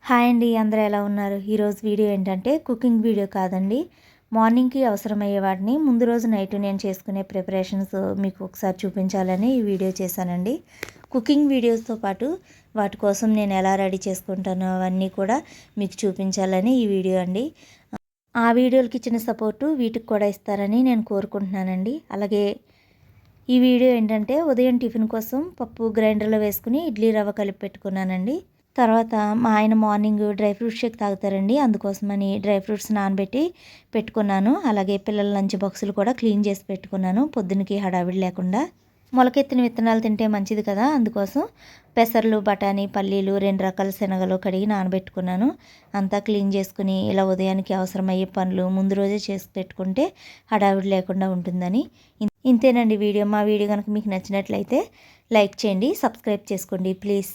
Hi అండి, అందరూ ఎలా ఉన్నారు? ఈరోజు వీడియో ఏంటంటే కుకింగ్ వీడియో కాదండి. మార్నింగ్‌కి అవసరమయ్యే వాటిని ముందు రోజు నైట్ నేను చేసుకునే ప్రిపరేషన్స్ మీకు ఒకసారి చూపించాలని ఈ వీడియో చేశానండి. కుకింగ్ వీడియోస్తో పాటు వాటి కోసం నేను ఎలా రెడీ చేసుకుంటానో అవన్నీ కూడా మీకు చూపించాలని ఈ వీడియో అండి. ఆ వీడియోలకి ఇచ్చిన సపోర్టు వీటికి కూడా ఇస్తారని నేను కోరుకుంటున్నానండి. అలాగే ఈ వీడియో ఏంటంటే ఉదయం టిఫిన్ కోసం పప్పు గ్రైండర్లో వేసుకుని ఇడ్లీ రవ్వ కలిపి పెట్టుకున్నానండి. తర్వాత మా ఆయన మార్నింగ్ డ్రై ఫ్రూట్ షేక్ తాగుతారండి, అందుకోసమని డ్రై ఫ్రూట్స్ నానబెట్టి పెట్టుకున్నాను. అలాగే పిల్లల లంచ్ బాక్సులు కూడా క్లీన్ చేసి పెట్టుకున్నాను, పొద్దునకి హడావిడి లేకుండా. మొలకెత్తిన విత్తనాలు తింటే మంచిది కదా, అందుకోసం పెసర్లు, బఠానీ, పల్లీలు, 2 రకాల శనగలు కడిగి నానబెట్టుకున్నాను. అంతా క్లీన్ చేసుకుని ఇలా ఉదయానికి అవసరమయ్యే పనులు ముందు రోజే చేసి పెట్టుకుంటే హడావిడి లేకుండా ఉంటుందని. ఇంతేనండి వీడియో. మా వీడియో కనుక మీకు నచ్చినట్లయితే లైక్ చేయండి, సబ్స్క్రైబ్ చేసుకోండి ప్లీజ్.